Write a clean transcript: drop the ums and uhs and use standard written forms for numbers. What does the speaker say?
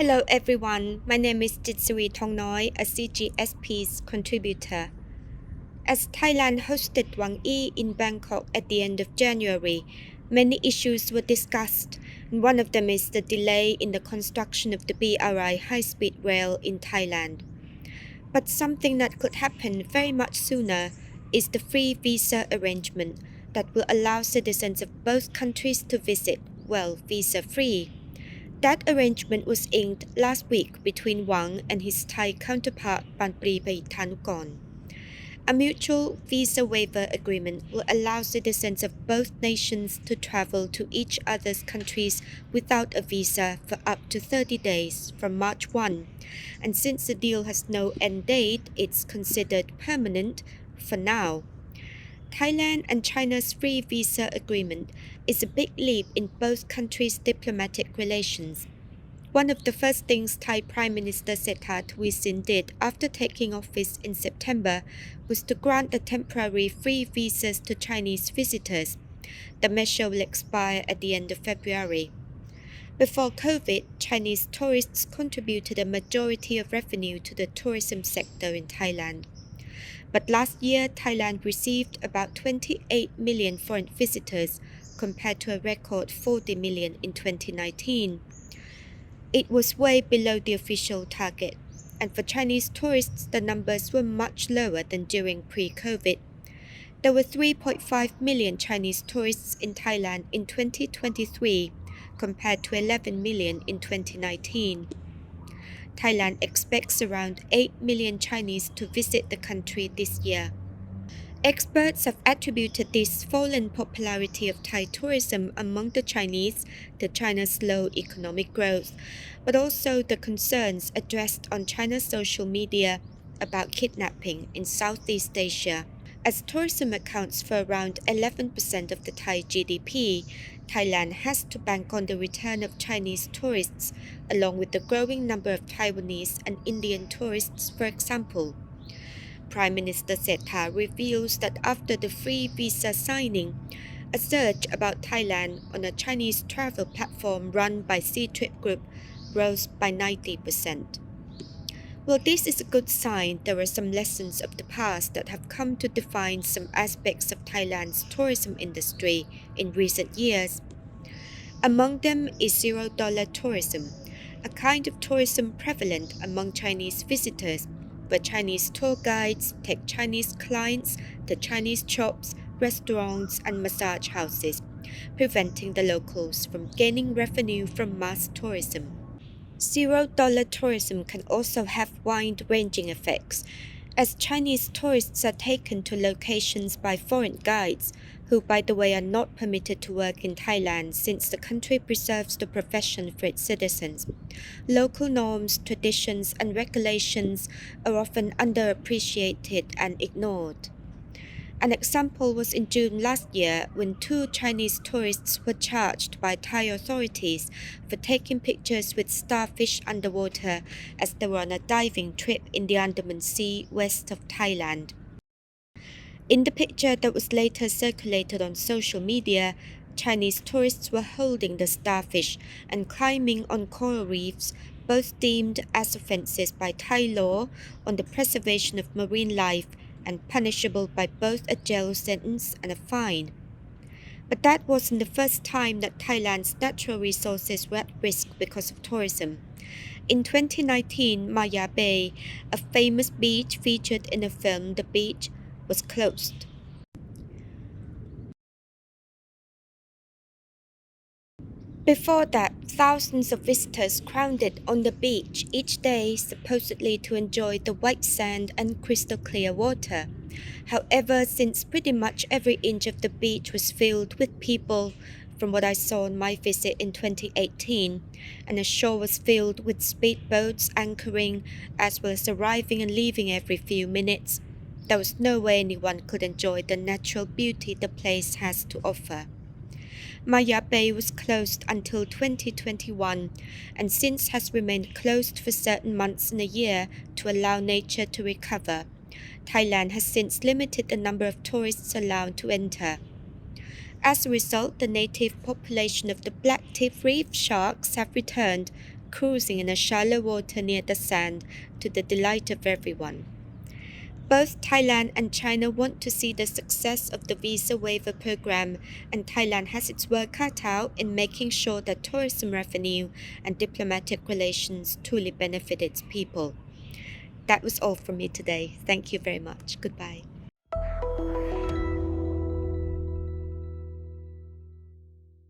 Hello everyone, my name is Jitsuri Thongnoi, a CGSP's contributor. As Thailand hosted Wang Yi in Bangkok at the end of January, many issues were discussed, and one of them is the delay in the construction of the BRI high-speed rail in Thailand. But something that could happen very much sooner is the free visa arrangement that will allow citizens of both countries to visit, visa-free. That arrangement was inked last week between Wang and his Thai counterpart Panpri Paithanukorn. A mutual visa waiver agreement will allow citizens of both nations to travel to each other's countries without a visa for up to 30 days from March 1, and since the deal has no end date, it's considered permanent for now. Thailand and China's free visa agreement is a big leap in both countries' diplomatic relations. One of the first things Thai Prime Minister Sethar Thavisin did after taking office in September was to grant the temporary free visas to Chinese visitors. The measure will expire at the end of February. Before COVID, Chinese tourists contributed a majority of revenue to the tourism sector in Thailand. But last year, Thailand received about 28 million foreign visitors compared to a record 40 million in 2019. It was way below the official target, and for Chinese tourists, the numbers were much lower than during pre-COVID. There were 3.5 million Chinese tourists in Thailand in 2023 compared to 11 million in 2019. Thailand expects around 8 million Chinese to visit the country this year. Experts have attributed this fallen popularity of Thai tourism among the Chinese to China's slow economic growth, but also the concerns addressed on China's social media about kidnapping in Southeast Asia. As tourism accounts for around 11% of the Thai GDP, Thailand has to bank on the return of Chinese tourists, along with the growing number of Taiwanese and Indian tourists, for example. Prime Minister Sethar reveals that after the free visa signing, a search about Thailand on a Chinese travel platform run by C-Trip Group rose by 90%. While this is a good sign, there are some lessons of the past that have come to define some aspects of Thailand's tourism industry in recent years. Among them is zero-dollar tourism, a kind of tourism prevalent among Chinese visitors, where Chinese tour guides take Chinese clients to Chinese shops, restaurants, and massage houses, preventing the locals from gaining revenue from mass tourism. Zero-dollar tourism can also have wide-ranging effects, as Chinese tourists are taken to locations by foreign guides, who by the way are not permitted to work in Thailand since the country preserves the profession for its citizens. Local norms, traditions, and regulations are often underappreciated and ignored. An example was in June last year when 2 Chinese tourists were charged by Thai authorities for taking pictures with starfish underwater as they were on a diving trip in the Andaman Sea west of Thailand. In the picture that was later circulated on social media, Chinese tourists were holding the starfish and climbing on coral reefs, both deemed as offences by Thai law on the preservation of marine life and punishable by both a jail sentence and a fine. But that wasn't the first time that Thailand's natural resources were at risk because of tourism. In 2019, Maya Bay, a famous beach featured in the film The Beach, was closed. Before that, thousands of visitors crowded on the beach each day supposedly to enjoy the white sand and crystal clear water. However, since pretty much every inch of the beach was filled with people, from what I saw on my visit in 2018, and the shore was filled with speedboats anchoring as well as arriving and leaving every few minutes, there was no way anyone could enjoy the natural beauty the place has to offer. Maya Bay was closed until 2021 and since has remained closed for certain months in a year to allow nature to recover. Thailand has since limited the number of tourists allowed to enter. As a result, the native population of the black-tip reef sharks have returned, cruising in a shallow water near the sand to the delight of everyone. Both Thailand and China want to see the success of the visa waiver program, and Thailand has its work cut out in making sure that tourism revenue and diplomatic relations truly benefit its people. That was all from me today. Thank you very much. Goodbye.